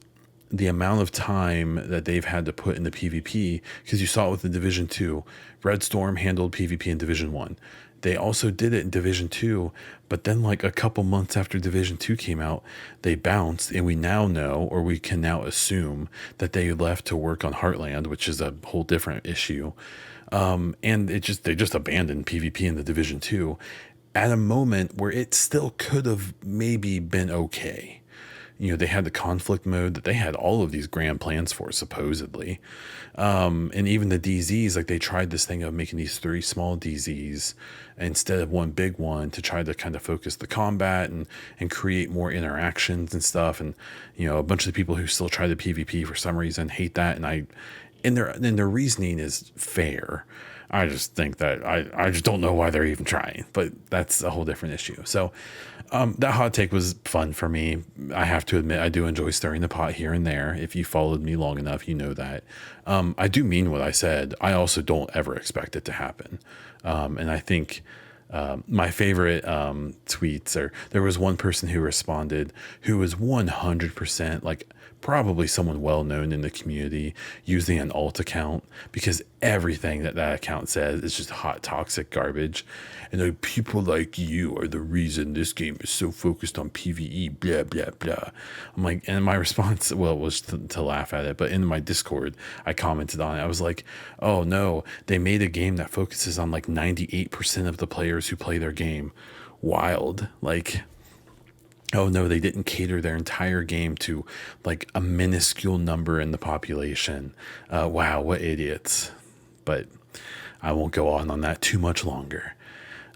the amount of time that they've had to put in the PvP, because you saw it with the Division 2. Red Storm handled PvP in Division 1. They also did it in Division 2, but then like a couple months after Division 2 came out, they bounced, and we now know, or we can now assume, that they left to work on Heartland, which is a whole different issue. And they just abandoned PvP in the Division 2 at a moment where it still could have maybe been okay. They had the conflict mode that they had all of these grand plans for, supposedly. And even the DZs, like they tried this thing of making these 3 small DZs instead of one big one to try to kind of focus the combat and create more interactions and stuff. And, a bunch of the people who still try the PvP for some reason hate that. And their reasoning is fair. I just think that I just don't know why they're even trying, but that's a whole different issue. So that hot take was fun for me. I have to admit, I do enjoy stirring the pot here and there. If you followed me long enough, you know that. I do mean what I said. I also don't ever expect it to happen. And I think my favorite tweets, or there was one person who responded who was 100% like probably someone well known in the community using an alt account, because everything that account says is just hot toxic garbage. And like, people like you are the reason this game is so focused on PvE, blah blah blah. I'm like, and my response, well, was to laugh at it, but in my Discord I commented on it. I was like, oh no, they made a game that focuses on like 98% of the players who play their game. Wild. Like, oh no, they didn't cater their entire game to like a minuscule number in the population. Wow, what idiots. But I won't go on that too much longer.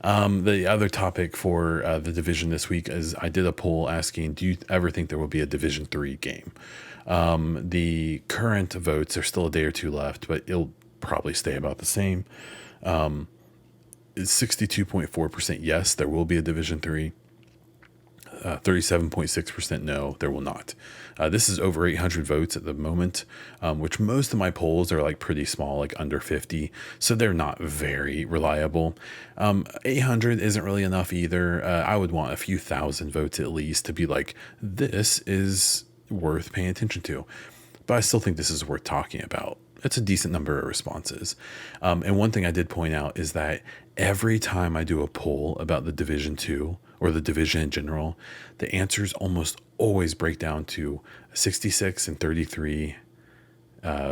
The other topic for the Division this week is I did a poll asking, do you ever think there will be a Division 3 game? The current votes, there's still a day or two left, but it'll probably stay about the same. It's 62.4% yes, there will be a Division 3. 37.6% no, there will not. This is over 800 votes at the moment, which most of my polls are like pretty small, like under 50. So they're not very reliable. 800 isn't really enough either. I would want a few thousand votes at least to be like, this is worth paying attention to. But I still think this is worth talking about. It's a decent number of responses. And one thing I did point out is that every time I do a poll about the Division 2 or the Division in general, the answers almost always break down to 66 and 33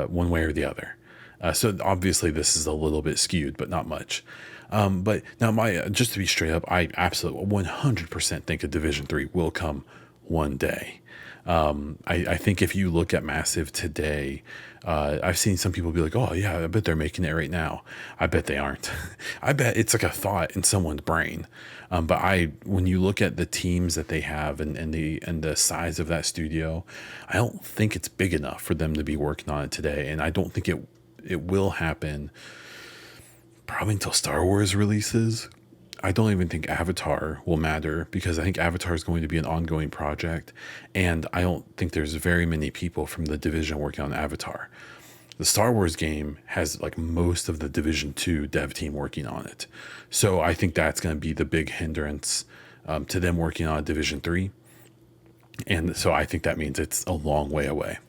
one way or the other. So obviously this is a little bit skewed, but not much. But now, my just to be straight up, I absolutely 100% think a Division 3 will come one day. I think if you look at Massive today, I've seen some people be like, "Oh yeah, I bet they're making it right now." I bet they aren't. I bet it's like a thought in someone's brain. But when you look at the teams that they have and the size of that studio, I don't think it's big enough for them to be working on it today, and I don't think it will happen probably until Star Wars releases. I don't even think Avatar will matter because I think Avatar is going to be an ongoing project, and I don't think there's very many people from the Division working on Avatar. The Star Wars game has like most of the Division 2 dev team working on it. So I think that's going to be the big hindrance to them working on Division 3. And so I think that means it's a long way away.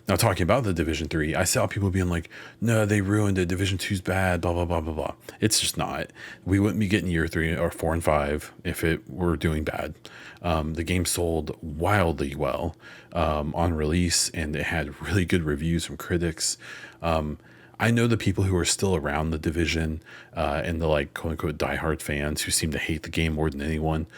Now, talking about the Division 3, I saw people being like, no, they ruined it. Division 2's bad, blah, blah, blah, blah, blah. It's just not. We wouldn't be getting year 3 or 4 and 5 if it were doing bad. The game sold wildly well on release, and it had really good reviews from critics. I know the people who are still around the Division and the like quote unquote diehard fans who seem to hate the game more than anyone.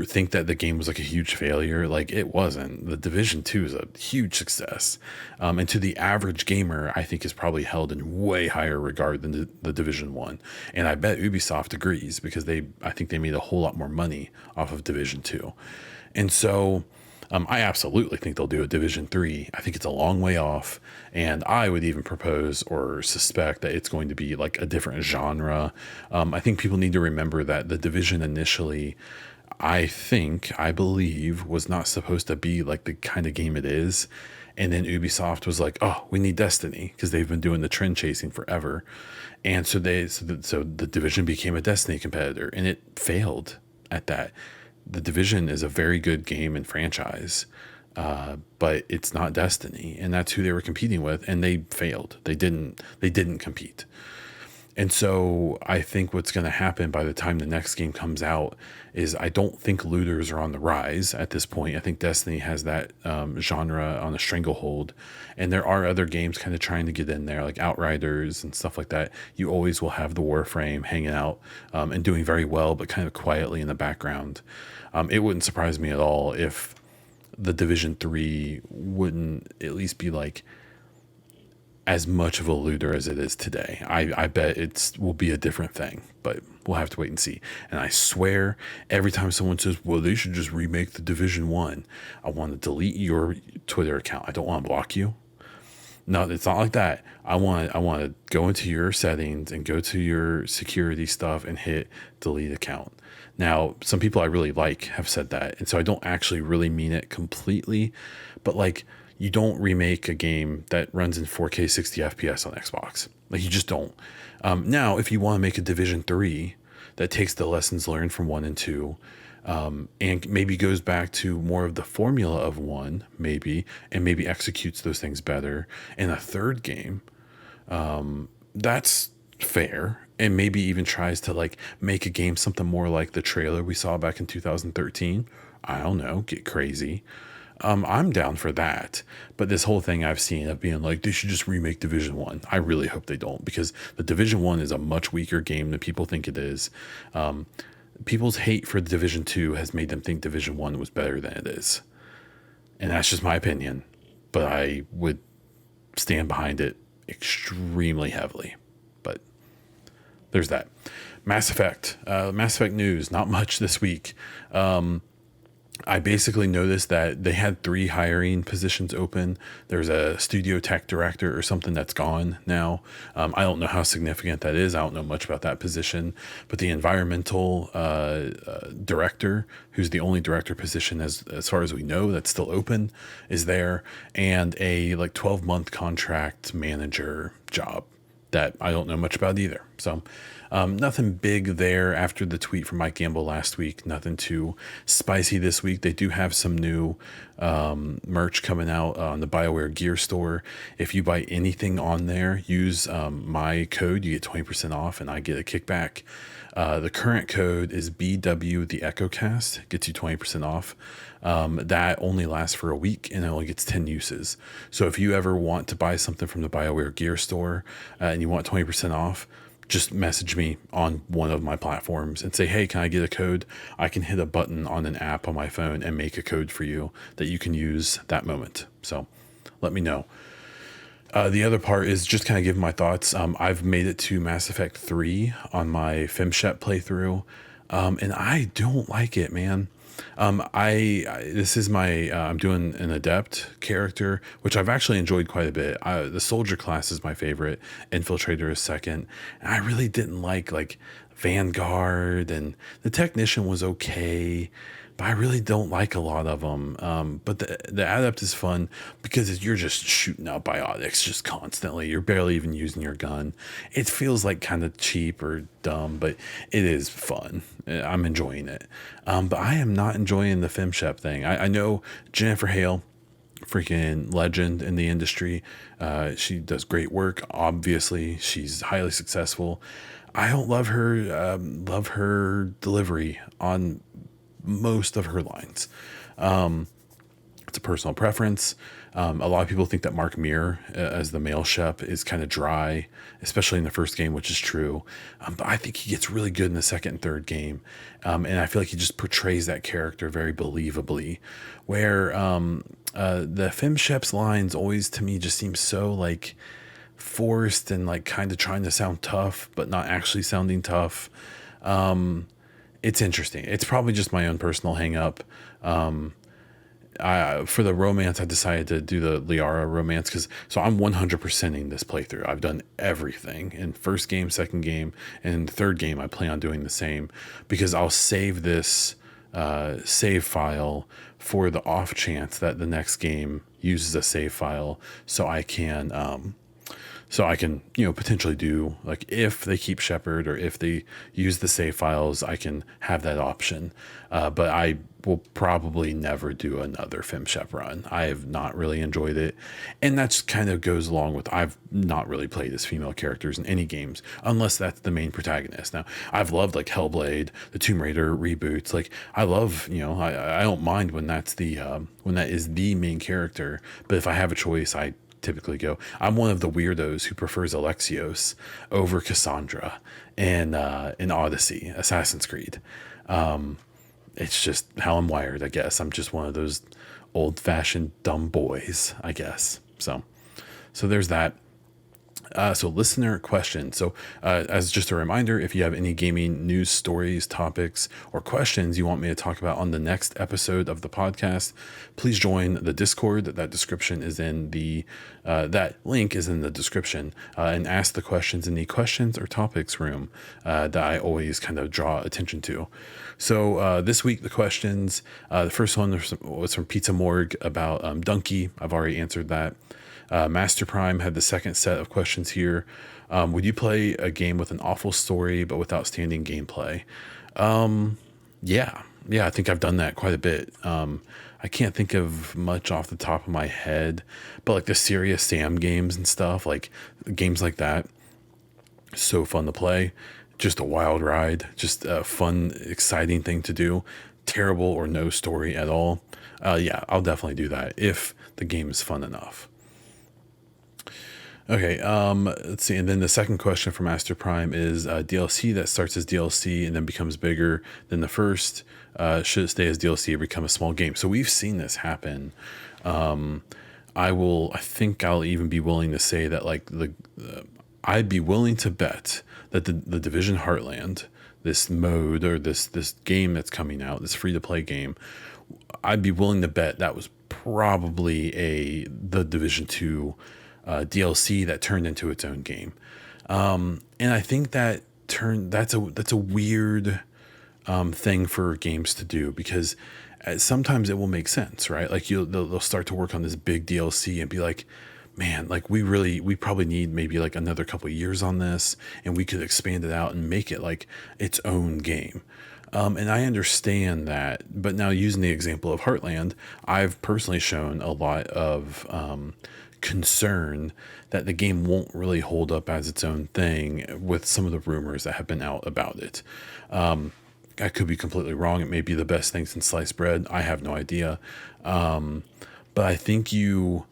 Think that the game was like a huge failure. Like, it wasn't. The Division 2 is a huge success, and to the average gamer, I think is probably held in way higher regard than the Division 1. And I bet Ubisoft agrees because I think they made a whole lot more money off of Division 2. And so I absolutely think they'll do a Division 3. I think it's a long way off, and I would even propose or suspect that it's going to be like a different genre. I think people need to remember that the Division initially, I believe, was not supposed to be like the kind of game it is. And then Ubisoft was like, oh, we need Destiny because they've been doing the trend chasing forever. And so the Division became a Destiny competitor, and it failed at that. The Division is a very good game and franchise, but it's not Destiny. And that's who they were competing with. And they failed. They didn't compete. And so I think what's going to happen by the time the next game comes out is I don't think looters are on the rise at this point. I think Destiny has that genre on a stranglehold, and there are other games kind of trying to get in there, like Outriders and stuff like that. You always will have the Warframe hanging out and doing very well, but kind of quietly in the background. It wouldn't surprise me at all if the Division 3 wouldn't at least be like as much of a looter as it is today. I bet it will be a different thing, but we'll have to wait and see. And I swear, every time someone says, well, they should just remake the Division 1, I want to delete your Twitter account. I don't want to block you. No, it's not like that. I want to go into your settings and go to your security stuff and hit delete account. Now, some people I really like have said that, and so I don't actually really mean it completely, but like, you don't remake a game that runs in 4K 60 FPS on Xbox. Like, you just don't. Now, if you want to make a Division 3 that takes the lessons learned from 1 and 2, and maybe goes back to more of the formula of 1, and maybe executes those things better in a third game, that's fair. And maybe even tries to like make a game something more like the trailer we saw back in 2013. I don't know, get crazy. I'm down for that. But this whole thing I've seen of being like, they should just remake Division 1. I really hope they don't, because the Division 1 is a much weaker game than people think it is. People's hate for Division 2 has made them think Division 1 was better than it is. And that's just my opinion. But I would stand behind it extremely heavily. But there's that. Mass Effect. Mass Effect news. Not much this week. I basically noticed that they had 3 hiring positions open. There's a studio tech director or something that's gone now. I don't know how significant that is. I don't know much about that position. But the environmental director, who's the only director position as far as we know that's still open, is there. And a like 12-month contract manager job that I don't know much about either. So nothing big there after the tweet from Mike Gamble last week. Nothing too spicy this week. They do have some new merch coming out on the BioWare Gear Store. If you buy anything on there, use my code. You get 20% off, and I get a kickback. The current code is BW the EchoCast, gets you 20% off. That only lasts for a week and it only gets 10 uses. So if you ever want to buy something from the BioWare Gear Store and you want 20% off, just message me on one of my platforms and say, hey, can I get a code? I can hit a button on an app on my phone and make a code for you that you can use that moment. So let me know. The other part is just kind of give my thoughts. I've made it to Mass Effect 3 on my FemShep playthrough, and I don't like it, man. This is my I'm doing an adept character, which I've actually enjoyed quite a bit. The soldier class is my favorite, infiltrator is second, and I really didn't like Vanguard, and the technician was okay, but I really don't like a lot of them. But the adept is fun because you're just shooting out biotics just constantly. You're barely even using your gun. It feels like kind of cheap or dumb, but it is fun. I'm enjoying it. But I am not enjoying the FemShep thing. I know Jennifer Hale, freaking legend in the industry. She does great work. Obviously, she's highly successful. I don't love her delivery on most of her lines. It's a personal preference. A lot of people think that Mark Meer as the male Shep is kind of dry, especially in the first game, which is true. But I think he gets really good in the second and third game. And I feel like he just portrays that character very believably. Where the Fem Shep's lines always to me just seem so like forced and like kind of trying to sound tough, but not actually sounding tough. It's interesting. It's probably just my own personal hang up. For the romance, I decided to do the Liara romance so I'm 100%ing this playthrough. I've done everything in first game, second game, and in the third game. I plan on doing the same because I'll save this save file for the off chance that the next game uses a save file, so I can potentially do, like, if they keep Shepard or if they use the save files, I can have that option. But I will probably never do another FemShep run. I have not really enjoyed it. And that just kind of goes along with, I've not really played as female characters in any games, unless that's the main protagonist. Now, I've loved like Hellblade, the Tomb Raider reboots. Like, I love, I don't mind when that is the main character. But if I have a choice, I typically go. I'm one of the weirdos who prefers Alexios over Cassandra in Odyssey, Assassin's Creed. It's just how I'm wired, I guess. I'm just one of those old-fashioned dumb boys, I guess. So there's that. So listener questions. So as just a reminder, if you have any gaming news stories, topics, or questions you want me to talk about on the next episode of the podcast, please join the Discord. That description is in that link is in the description, and ask the questions in the questions or topics room that I always kind of draw attention to. So this week, the questions, the first one was from Pizza Morgue about Dunkey. I've already answered that. Master Prime had the second set of questions here. Would you play a game with an awful story but with outstanding gameplay? Yeah, I think I've done that quite a bit. I can't think of much off the top of my head, but like the Serious Sam games and stuff, like games like that, so fun to play. Just a wild ride, just a fun, exciting thing to do. Terrible or no story at all. Yeah, I'll definitely do that if the game is fun enough. Okay, let's see. And then the second question from Master Prime is DLC that starts as DLC and then becomes bigger than the first. Should it stay as DLC or become a small game? So we've seen this happen. I think I'll even be willing to say that I'd be willing to bet that the Division Heartland, this mode or this game that's coming out, this free-to-play game, I'd be willing to bet that was probably the Division 2 DLC that turned into its own game. And I think that's a weird thing for games to do, because sometimes it will make sense, right? Like they'll start to work on this big DLC and be like, man, like we probably need maybe like another couple of years on this, and we could expand it out and make it like its own game. And I understand that, but now using the example of Heartland, I've personally shown a lot of concern that the game won't really hold up as its own thing with some of the rumors that have been out about it. I could be completely wrong. It may be the best thing since sliced bread. I have no idea. But I think you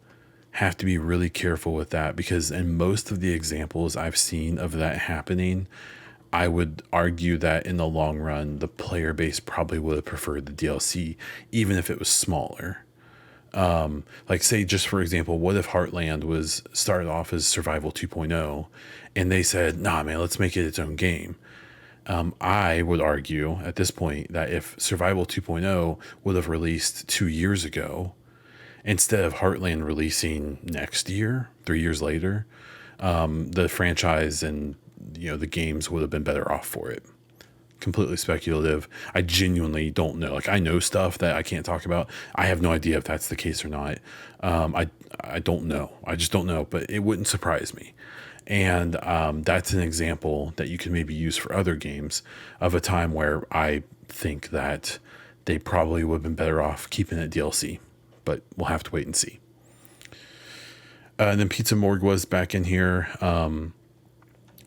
have to be really careful with that, because in most of the examples I've seen of that happening, I would argue that in the long run, the player base probably would have preferred the DLC, even if it was smaller. Like, say, just for example, what if Heartland was started off as Survival 2.0 and they said, nah, man, let's make it its own game? I would argue at this point that if Survival 2.0 would have released 2 years ago, instead of Heartland releasing next year, 3 years later, the franchise and the games would have been better off for it. Completely speculative. I genuinely don't know. Like, I know stuff that I can't talk about. I have no idea if that's the case or not. I don't know. I just don't know. But it wouldn't surprise me. And that's an example that you can maybe use for other games of a time where I think that they probably would have been better off keeping it DLC. But we'll have to wait and see. And then Pizza Morgue was back in here.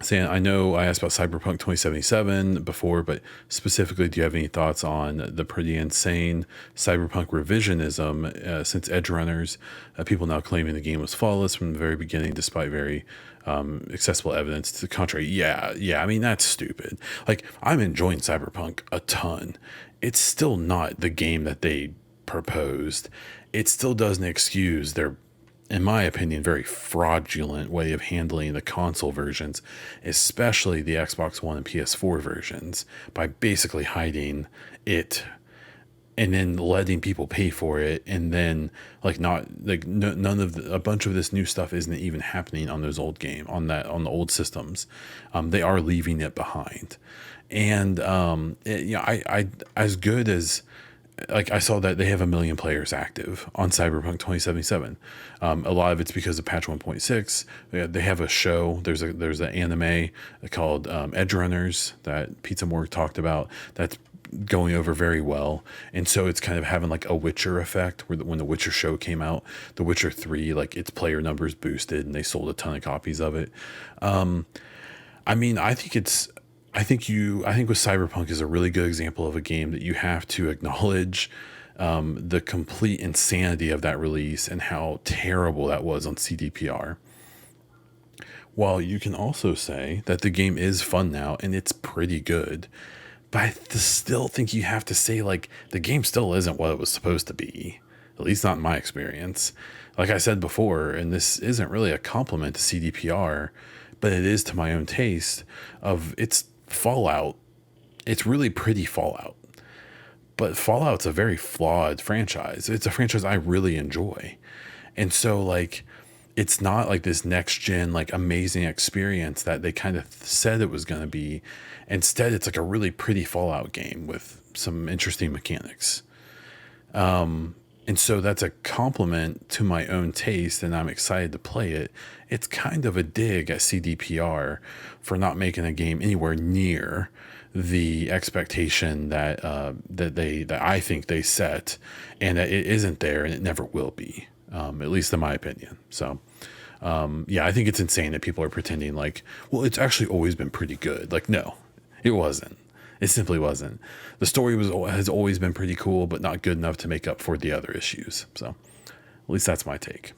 Saying, I know I asked about Cyberpunk 2077 before, but specifically, do you have any thoughts on the pretty insane Cyberpunk revisionism since Edge Runners? People now claiming the game was flawless from the very beginning, despite very accessible evidence to the contrary. Yeah. I mean, that's stupid. Like, I'm enjoying Cyberpunk a ton. It's still not the game that they proposed. It still doesn't excuse their, in my opinion, very fraudulent way of handling the console versions, especially the Xbox One and PS4 versions, by basically hiding it and then letting people pay for it, and then none of a bunch of this new stuff isn't even happening on those old on the old systems. They are leaving it behind, and I as good as. Like, I saw that they have 1 million players active on Cyberpunk 2077. A lot of it's because of patch 1.6. They have a show. There's an anime called Edge Runners that Pizza Morgue talked about that's going over very well. And so it's kind of having like a Witcher effect, where when the Witcher show came out, The Witcher 3, like, its player numbers boosted and they sold a ton of copies of it. I mean, I think with Cyberpunk is a really good example of a game that you have to acknowledge the complete insanity of that release and how terrible that was on CDPR. While you can also say that the game is fun now and it's pretty good, but I still think you have to say, like, the game still isn't what it was supposed to be, at least not in my experience. Like I said before, and this isn't really a compliment to CDPR, but it is to my own taste, of its Fallout. It's really pretty Fallout, but Fallout's a very flawed franchise. It's a franchise I really enjoy, and so, like, it's not like this next gen, like, amazing experience that they kind of said it was going to be. Instead, it's like a really pretty Fallout game with some interesting mechanics. And so that's a compliment to my own taste, and I'm excited to play it. It's kind of a dig at CDPR for not making a game anywhere near the expectation that I think they set, and that it isn't there, and it never will be, at least in my opinion. So, I think it's insane that people are pretending like, well, it's actually always been pretty good. Like, no, it wasn't. It simply wasn't. The story has always been pretty cool, but not good enough to make up for the other issues. So, at least that's my take.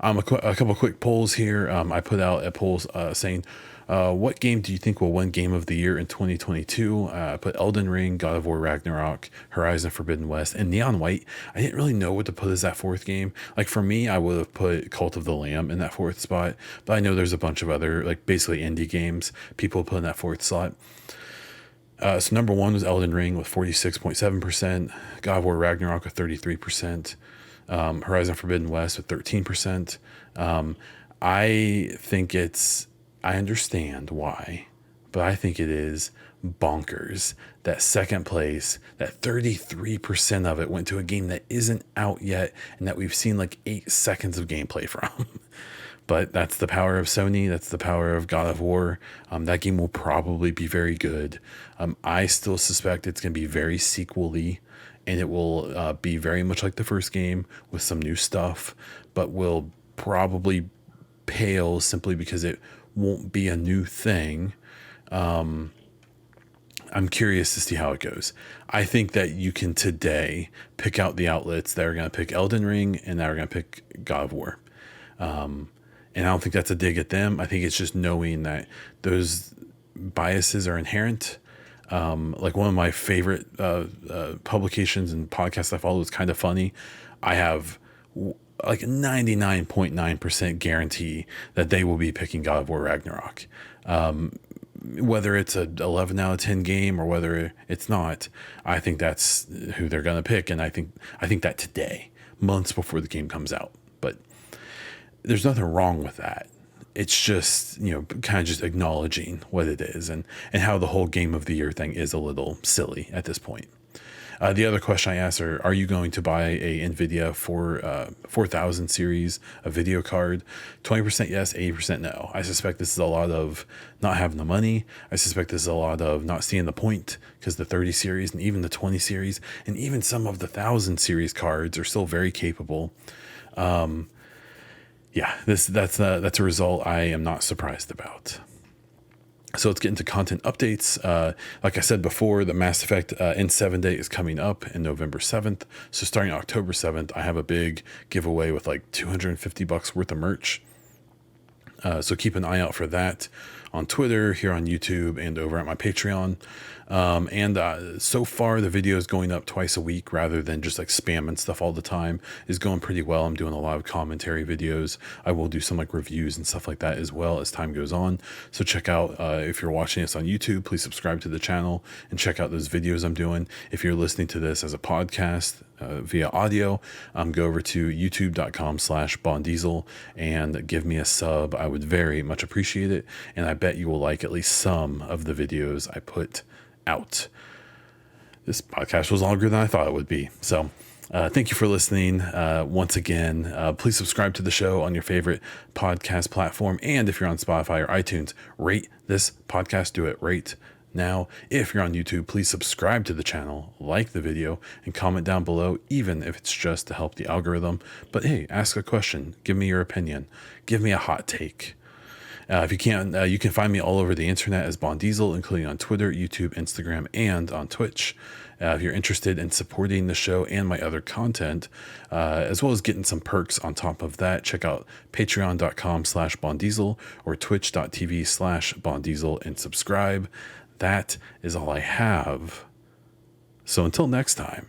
A couple quick polls here. I put out a poll saying, what game do you think will win Game of the Year in 2022? I put Elden Ring, God of War Ragnarok, Horizon Forbidden West, and Neon White. I didn't really know what to put as that fourth game. Like, for me, I would have put Cult of the Lamb in that fourth spot, but I know there's a bunch of other, like, basically indie games people put in that fourth slot. So number one was Elden Ring with 46.7%, God of War Ragnarok with 33%, Horizon Forbidden West with 13%. I understand why, but I think it is bonkers that second place, that 33% of it went to a game that isn't out yet and that we've seen like 8 seconds of gameplay from. But that's the power of Sony. That's the power of God of War. That game will probably be very good. I still suspect it's going to be very sequel-y, and it will be very much like the first game with some new stuff, but will probably pales simply because it won't be a new thing. I'm curious to see how it goes. I think that you can today pick out the outlets that are going to pick Elden Ring and that are going to pick God of War. And I don't think that's a dig at them. I think it's just knowing that those biases are inherent. Like one of my favorite publications and podcasts I follow is Kind of Funny. I have like 99.9% guarantee that they will be picking God of War Ragnarok. Whether it's a 11 out of 10 game or whether it's not, I think that's who they're going to pick. And I think that today, months before the game comes out. But there's nothing wrong with that. It's just, kind of just acknowledging what it is and how the whole game of the year thing is a little silly at this point. The other question I asked are you going to buy a NVIDIA 4000 series, a video card? 20% yes, 80% no. I suspect this is a lot of not having the money. I suspect this is a lot of not seeing the point, because the 30 series and even the 20 series and even some of the 1000 series cards are still very capable. That's a result I am not surprised about. So let's get into content updates. Like I said before, the Mass Effect N7 Day is coming up in November 7th. So starting October 7th, I have a big giveaway with like $250 worth of merch. So keep an eye out for that on Twitter, here on YouTube, and over at my Patreon. So far, the video is going up twice a week rather than just like spamming stuff all the time. Is going pretty well. I'm doing a lot of commentary videos. I will do some like reviews and stuff like that as well as time goes on. So check out, if you're watching this on YouTube, please subscribe to the channel and check out those videos I'm doing. If you're listening to this as a podcast, via audio, go over to youtube.com/bondiesel and give me a sub. I would very much appreciate it. And I bet you will like at least some of the videos I put out. This podcast was longer than I thought it would be. So thank you for listening. Once again, please subscribe to the show on your favorite podcast platform. And if you're on Spotify or iTunes, rate this podcast. Do it right now. If you're on YouTube, please subscribe to the channel, like the video, and comment down below, even if it's just to help the algorithm. But hey, ask a question. Give me your opinion. Give me a hot take. If you can't, you can find me all over the internet as Bondiesel, including on Twitter, YouTube, Instagram, and on Twitch. If you're interested in supporting the show and my other content, as well as getting some perks on top of that, check out patreon.com/Bondiesel or twitch.tv/Bondiesel and subscribe. That is all I have. So until next time.